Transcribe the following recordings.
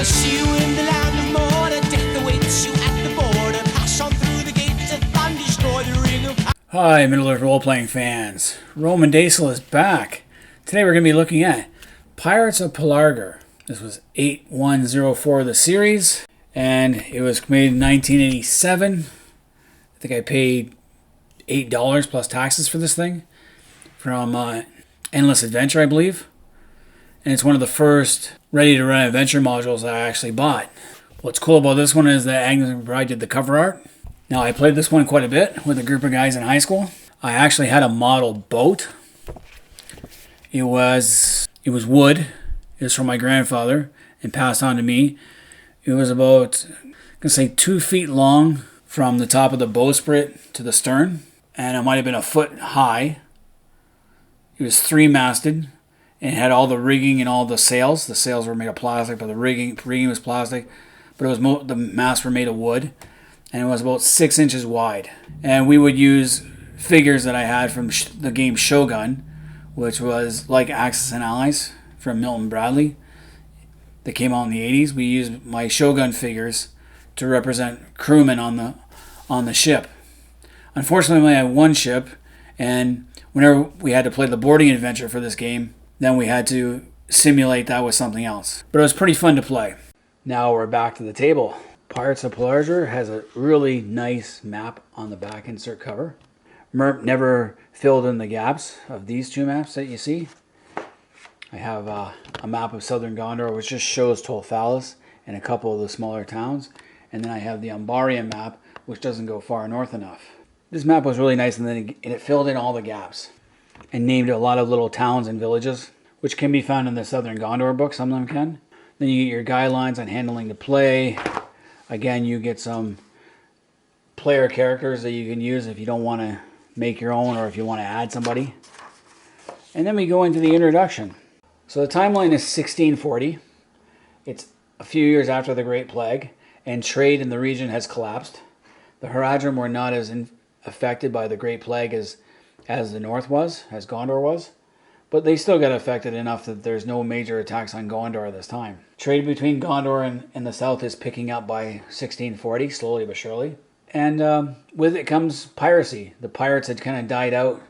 I'll see you in the land of Mordor. Death awaits you at the border. Pass on through the gates of Thunder, destroy the ring of... Hi, Middle-earth role-playing fans. Roman Daisel is back. Today we're going to be looking at Pirates of Pelargir. This was 8104 of the series, and it was made in 1987. I think I paid $8 plus taxes for this thing from Endless Adventure, I believe. And it's one of the first ready-to-run adventure modules that I actually bought. What's cool about this one is that Agnes McBride did the cover art. Now, I played this one quite a bit with a group of guys in high school. I actually had a model boat. It was wood. It was from my grandfather and passed on to me. It was about, I'm going to say, 2 feet long from the top of the bowsprit to the stern. And it might have been a foot high. It was 3-masted. And it had all the rigging and all the sails. The sails were made of plastic, but the rigging was plastic. But it was the masts were made of wood. And it was about 6 inches wide. And we would use figures that I had from the game Shogun, which was like Axis and Allies from Milton Bradley that came out in the 80s. We used my Shogun figures to represent crewmen on the ship. Unfortunately, we only had one ship, and whenever we had to play the boarding adventure for this game, then we had to simulate that with something else. But it was pretty fun to play. Now we're back to the table. Pirates of Pelargir has a really nice map on the back insert cover. Merp never filled in the gaps of these two maps that you see. I have a map of southern Gondor, which just shows Tolfalis and a couple of the smaller towns. And then I have the Umbarian map, which doesn't go far north enough. This map was really nice, and then it filled in all the gaps and named a lot of little towns and villages, which can be found in the Southern Gondor book. Some of them can. Then you get your guidelines on handling the play. Again, you get some player characters that you can use if you don't want to make your own or if you want to add somebody. And then we go into the introduction. So the timeline is 1640. It's a few years after the Great Plague, and trade in the region has collapsed. The Haradrim were not as affected by the Great Plague as the North was, as Gondor was. But they still got affected enough that there's no major attacks on Gondor this time. Trade between Gondor and the south is picking up by 1640, slowly but surely. And with it comes piracy. The pirates had kind of died out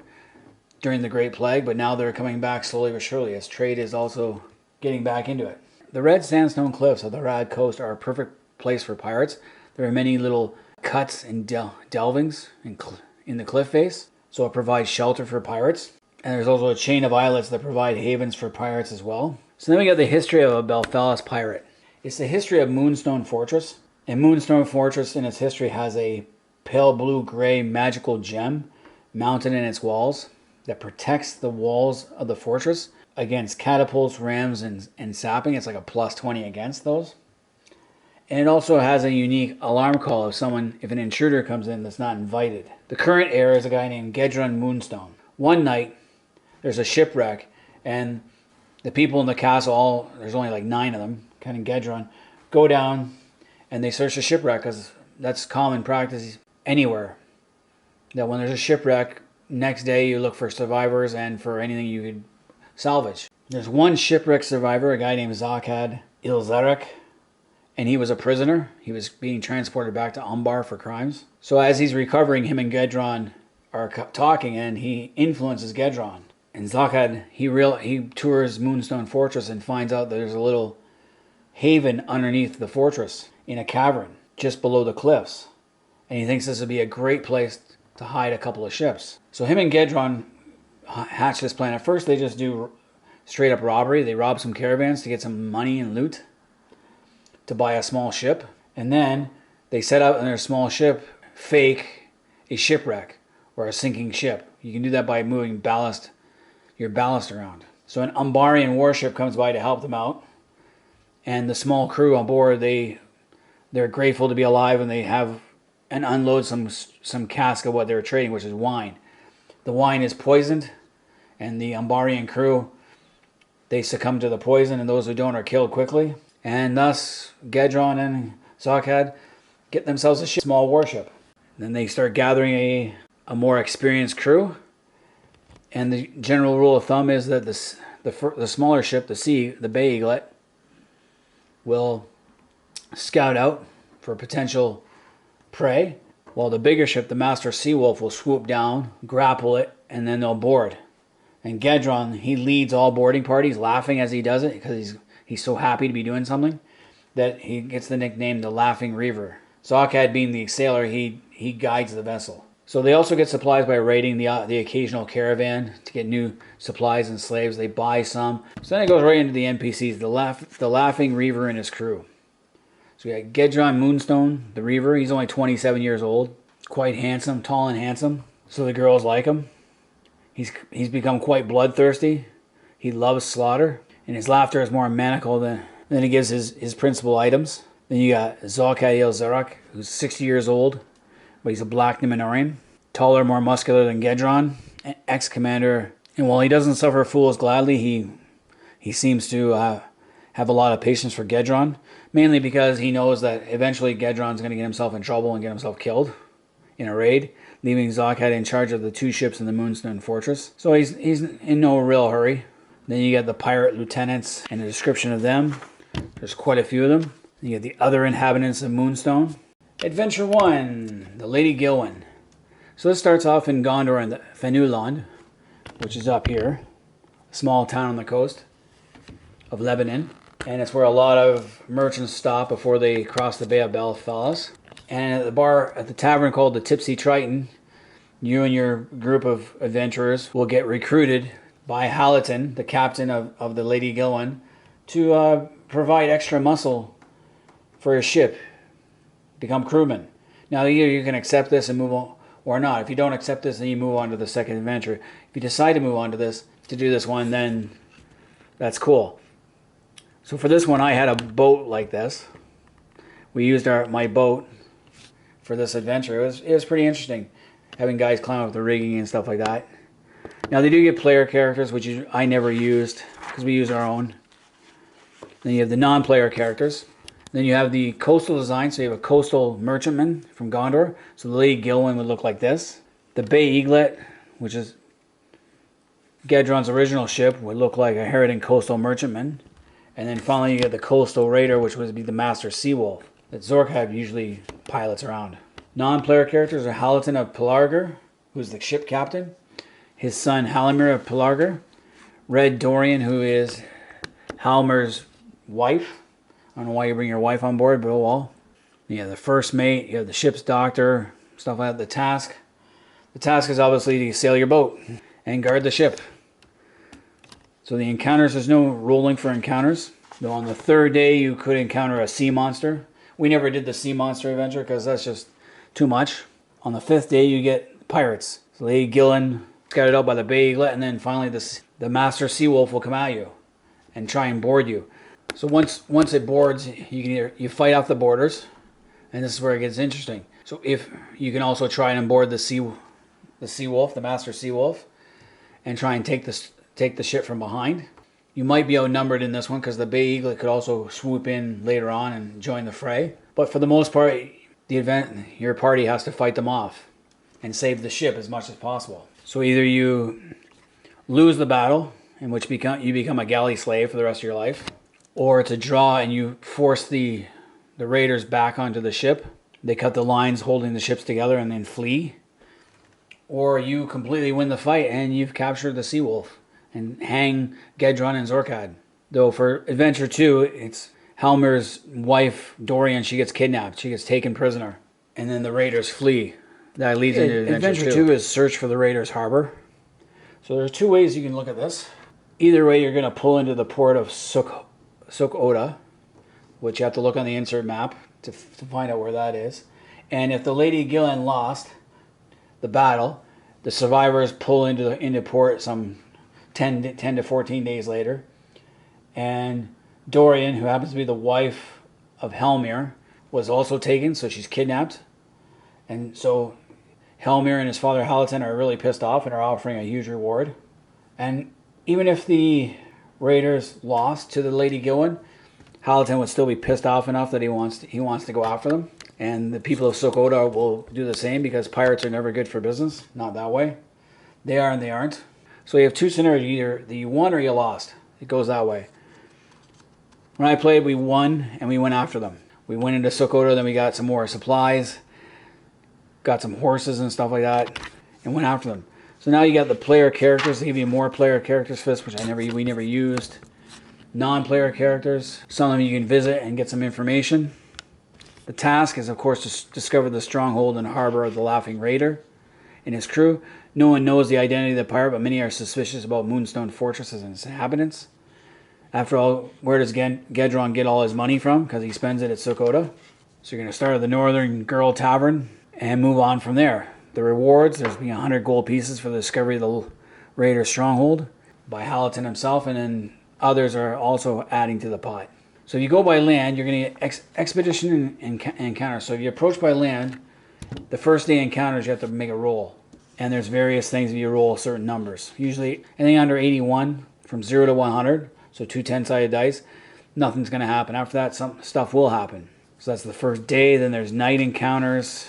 during the Great Plague, but now they're coming back slowly but surely as trade is also getting back into it. The red sandstone cliffs of the Rad Coast are a perfect place for pirates. There are many little cuts and delvings in the cliff face, so it provides shelter for pirates. And there's also a chain of islets that provide havens for pirates as well. So then we got the history of a Belfalis pirate. It's the history of Moonstone Fortress. And Moonstone Fortress in its history has a pale blue-gray magical gem mounted in its walls that protects the walls of the fortress against catapults, rams, and sapping. It's like a plus 20 against those. And it also has a unique alarm call if an intruder comes in that's not invited. The current heir is a guy named Gedron Moonstone. One night, there's a shipwreck, and the people in the castle, there's only like 9 of them, kind of Gedron, go down and they search the shipwreck because that's common practice anywhere. That when there's a shipwreck, next day you look for survivors and for anything you could salvage. There's one shipwreck survivor, a guy named Zakad Ilzarek, and he was a prisoner. He was being transported back to Umbar for crimes. So as he's recovering, him and Gedron are talking, and he influences Gedron. And Zakad, he tours Moonstone Fortress and finds out that there's a little haven underneath the fortress in a cavern just below the cliffs. And he thinks this would be a great place to hide a couple of ships. So him and Gedron hatch this plan. At first they just do straight up robbery. They rob some caravans to get some money and loot to buy a small ship. And then they set out in their small ship, fake a shipwreck or a sinking ship. You can do that by moving your ballast around. So an Umbarian warship comes by to help them out, and the small crew on board, they're grateful to be alive, and they have and unload some cask of what they're trading, which is wine. The wine is poisoned, and the Umbarian crew, they succumb to the poison, and those who don't are killed quickly. And thus, Gedron and Zakad get themselves a small warship. Then they start gathering a more experienced crew. And the general rule of thumb is that the smaller ship, the Bay Eaglet, will scout out for potential prey, while the bigger ship, the Master Seawolf, will swoop down, grapple it, and then they'll board. And Gedron, he leads all boarding parties, laughing as he does it because he's so happy to be doing something that he gets the nickname the Laughing Reaver. Zokhad, being the sailor, he guides the vessel. So they also get supplies by raiding the occasional caravan to get new supplies and slaves. They buy some. So then it goes right into the NPCs, the Laughing Reaver and his crew. So we got Gedron Moonstone, the Reaver. He's only 27 years old. Quite handsome, tall and handsome. So the girls like him. He's become quite bloodthirsty. He loves slaughter. And his laughter is more maniacal than he gives his principal items. Then you got Zokhad Zarak, who's 60 years old, but he's a black Numenorian. Taller, more muscular than Gedron, ex-commander. And while he doesn't suffer fools gladly, he seems to have a lot of patience for Gedron, mainly because he knows that eventually Gedron's going to get himself in trouble and get himself killed in a raid, leaving Zokhad in charge of the 2 ships in the Moonstone Fortress. So he's in no real hurry. Then you get the pirate lieutenants and a description of them. There's quite a few of them. Then you get the other inhabitants of Moonstone. Adventure 1, the Lady Gilwen. So this starts off in Gondor and Fenuland, which is up here, a small town on the coast of Lebanon. And it's where a lot of merchants stop before they cross the Bay of Belfalas. And at the bar, at the tavern called the Tipsy Triton, you and your group of adventurers will get recruited by Halaton, the captain of the Lady Gilwen, to provide extra muscle for his ship, become crewmen. Now either you can accept this and move on, or not. If you don't accept this, then you move on to the second adventure. If you decide to move on to do this one, then that's cool. So for this one, I had a boat like this. We used my boat for this adventure. It was pretty interesting, having guys climb up the rigging and stuff like that. Now they do get player characters, which I never used because we use our own. Then you have the non-player characters. Then you have the coastal design, so you have a coastal merchantman from Gondor. So the Lady Gilwen would look like this. The Bay Eaglet, which is Gedron's original ship, would look like a Harridan coastal merchantman. And then finally you get the coastal raider, which would be the Master Seawolf that Zokhad usually pilots around. Non-player characters are Halaton of Pelargir, who's the ship captain. His son Halimir of Pelargir. Red Dorian, who is Halmir's wife. I don't know why you bring your wife on board, but oh well. You have the first mate, you have the ship's doctor, stuff like that. The task. The task is obviously to sail your boat and guard the ship. So the encounters, there's no rolling for encounters. Though on the 3rd day you could encounter a sea monster. We never did the sea monster adventure because that's just too much. On the 5th day you get pirates. So Lady Gillen scouted out by the Bay Eaglet, and then finally the Master Seawolf will come at you and try and board you. So once it boards, you fight off the boarders, and this is where it gets interesting. So if you can also try and board the Seawolf, the Master Seawolf, and try and take the ship from behind. You might be outnumbered in this one because the Bay Eaglet could also swoop in later on and join the fray. But for the most part, your party has to fight them off and save the ship as much as possible. So either you lose the battle, in which you become a galley slave for the rest of your life, or it's a draw and you force the raiders back onto the ship. They cut the lines holding the ships together and then flee. Or you completely win the fight and you've captured the Seawolf and hang Gedron and Zokhad. Though for Adventure 2, it's Halmir's wife, Dorian, she gets kidnapped. She gets taken prisoner. And then the raiders flee. That leads into Adventure 2 is search for the raiders' harbor. So there's 2 ways you can look at this. Either way, you're going to pull into the port of Suk-Oda, which you have to look on the insert map to find out where that is. And if the Lady Gillen lost the battle, the survivors pull into port some 10 to 14 days later. And Dorian, who happens to be the wife of Helmir, was also taken, so she's kidnapped. And so Helmir and his father Halaton are really pissed off and are offering a huge reward. And even if the raiders lost to the Lady Gilwen, Halaton would still be pissed off enough that he wants to go after them. And the people of Suk-Oda will do the same because pirates are never good for business. Not that way. They are and they aren't. So you have 2 scenarios. Either you won or you lost. It goes that way. When I played, we won and we went after them. We went into Sokoto, then we got some more supplies, got some horses and stuff like that, and went after them. So now you got the player characters. They give you more player characters for this, which we never used. Non-player characters. Some of them you can visit and get some information. The task is, of course, to discover the stronghold and harbor of the Laughing Raider and his crew. No one knows the identity of the pirate, but many are suspicious about Moonstone Fortress and its inhabitants. After all, where does Gedron get all his money from? Because he spends it at Sokoto. So you're going to start at the Northern Girl Tavern and move on from there. The rewards, there's 100 gold pieces for the discovery of the Raider Stronghold by Hallaton himself, and then others are also adding to the pot. So if you go by land, you're going to get expedition and encounter. So if you approach by land, the first day encounters, you have to make a roll. And there's various things if you roll certain numbers. Usually anything under 81, from 0 to 100, so 2 10-sided dice, nothing's going to happen. After that, some stuff will happen. So that's the first day. Then there's night encounters.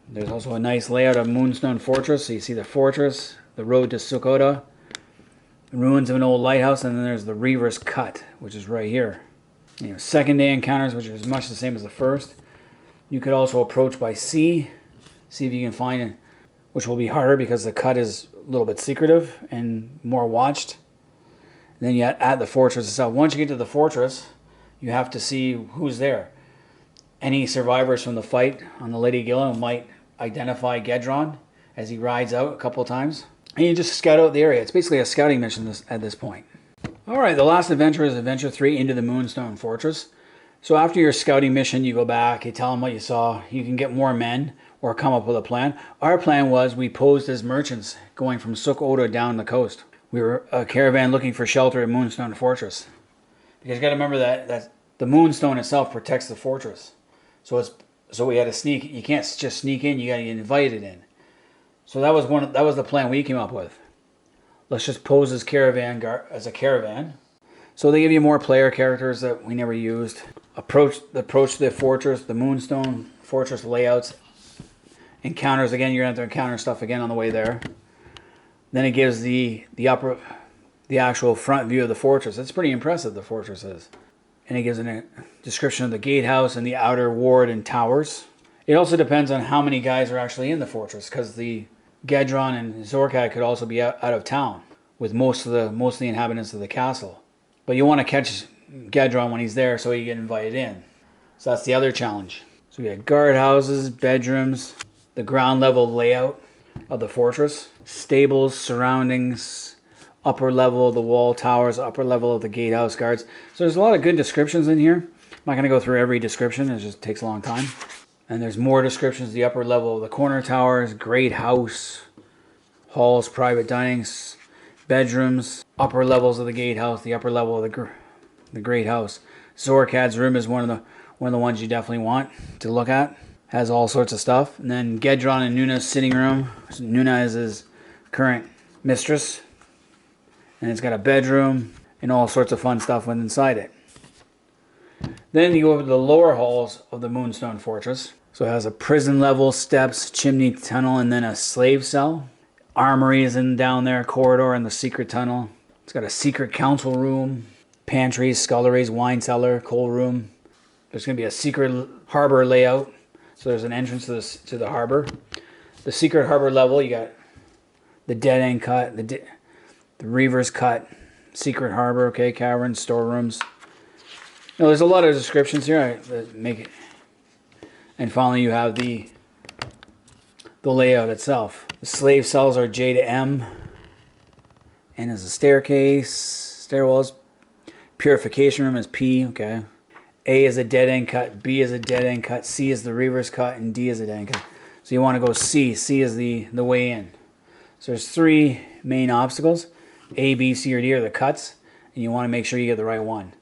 There's also a nice layout of Moonstone Fortress. So you see the fortress, the road to Sokoto, the ruins of an old lighthouse, and then there's the Reaver's Cut, which is right here. Second day encounters, which is much the same as the first. You could also approach by sea, see if you can find it, which will be harder because the cut is a little bit secretive and more watched. And then you add the fortress itself. Once you get to the fortress, you have to see who's there. Any survivors from the fight on the Lady Gillian might identify Gedron as he rides out a couple of times. And you just scout out the area. It's basically a scouting mission at this point. Alright, the last adventure is Adventure 3, Into the Moonstone Fortress. So after your scouting mission, you go back, you tell them what you saw. You can get more men or come up with a plan. Our plan was we posed as merchants going from Sokoto down the coast. We were a caravan looking for shelter at Moonstone Fortress. Because you got to remember that the Moonstone itself protects the fortress. So we had to sneak. You can't just sneak in, you got to get invited in. So that was the plan we came up with. Let's just pose as a caravan. So they give you more player characters that we never used. Approach the fortress, the Moonstone Fortress layouts. Encounters, again, you're going to have to encounter stuff again on the way there. Then it gives the actual front view of the fortress. It's pretty impressive, the fortress is. And it gives a description of the gatehouse and the outer ward and towers. It also depends on how many guys are actually in the fortress, because the Gedron and Zorkat could also be out of town with most of the inhabitants of the castle. But you want to catch Gedron when he's there so you get invited in. So that's the other challenge. So we got guardhouses, bedrooms, the ground level layout of the fortress, stables, surroundings, upper level of the wall towers, upper level of the gatehouse guards. So there's a lot of good descriptions in here. I'm not going to go through every description. It just takes a long time. And there's more descriptions. The upper level of the corner towers, great house, halls, private dinings, bedrooms, upper levels of the gatehouse, the upper level of the great house. Zorkad's room is one of the ones you definitely want to look at. Has all sorts of stuff. And then Gedron and Nuna's sitting room. Nuna is his current mistress. And it's got a bedroom and all sorts of fun stuff inside it. Then you go over to the lower halls of the Moonstone Fortress. So it has a prison level, steps, chimney tunnel, and then a slave cell. Armory is down there, corridor, and the secret tunnel. It's got a secret council room, pantries, sculleries, wine cellar, coal room. There's going to be a secret harbor layout. So there's an entrance to the harbor. The secret harbor level, you got the dead end cut, the Reaver's Cut, secret harbor, caverns, storerooms. Now, there's a lot of descriptions here that make it. And finally, you have the layout itself. The slave cells are J to M. N is a staircase, stairwells. Purification room is P, okay. A is a dead end cut, B is a dead end cut, C is the Reaver's Cut, and D is a dead end cut. So you want to go C. C is the way in. So there's 3 main obstacles. A, B, C, or D are the cuts, and you want to make sure you get the right one.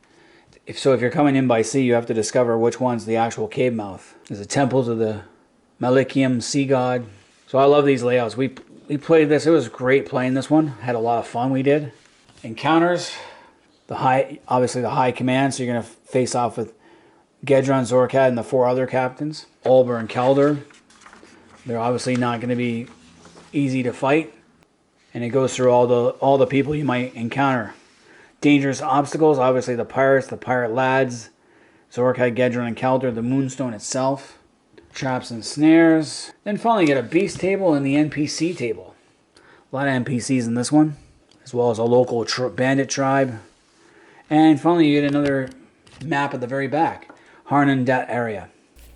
If you're coming in by sea, you have to discover which one's the actual cave mouth. There's a temple to the Malikium sea god. So I love these layouts. We played this. It was great playing this one. Had a lot of fun. We did. Encounters. Obviously the high command. So you're going to face off with Gedron, Zorkat, and the 4 other captains. Olber and Kelder. They're obviously not going to be easy to fight. And it goes through all the people you might encounter. Dangerous obstacles, obviously the pirates, the pirate lads, Zorkai, Gedron, and Kaldor, the Moonstone itself, traps and snares. Then finally you get a beast table and the NPC table. A lot of NPCs in this one, as well as a local bandit tribe. And finally you get another map at the very back, Harnondat area.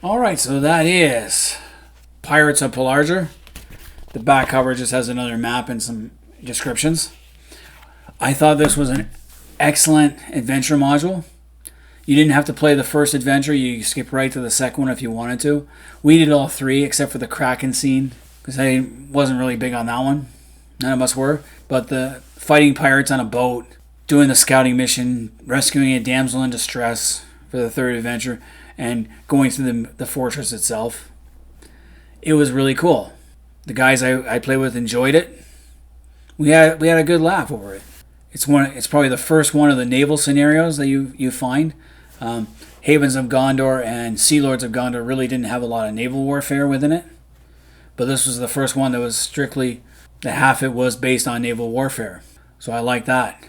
Alright, so that is Pirates of Pelargir. The back cover just has another map and some descriptions. I thought this was an excellent adventure module. You didn't have to play the first adventure. You skip right to the second one if you wanted to. We did all three except for the Kraken scene because I wasn't really big on that one. None of us were. But the fighting pirates on a boat, doing the scouting mission, rescuing a damsel in distress for the third adventure, and going through the fortress itself. It was really cool. The guys I played with enjoyed it. We had a good laugh over it. It's probably the first one of the naval scenarios that you find. Havens of Gondor and Sea Lords of Gondor really didn't have a lot of naval warfare within it. But this was the first one that was strictly, the half it was based on naval warfare. So I like that.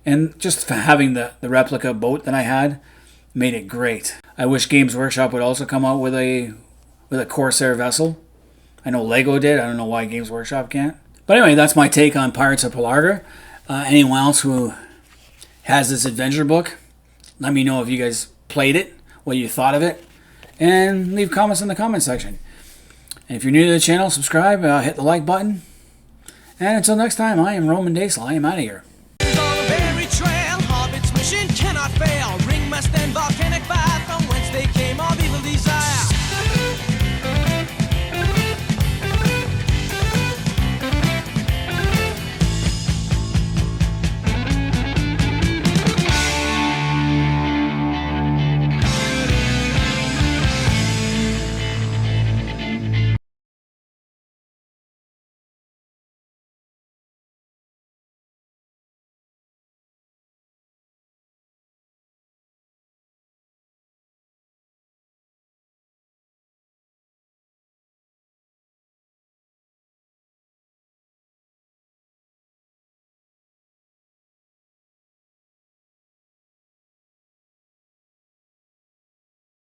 And just having the replica boat that I had made it great. I wish Games Workshop would also come out with a Corsair vessel. I know Lego did. I don't know why Games Workshop can't. But anyway, that's my take on Pirates of Pelargir. Anyone else who has this adventure book, let me know if you guys played it, what you thought of it, and leave comments in the comment section. And if you're new to the channel, subscribe, hit the like button. And until next time, I am Roman Daisel. I am out of here.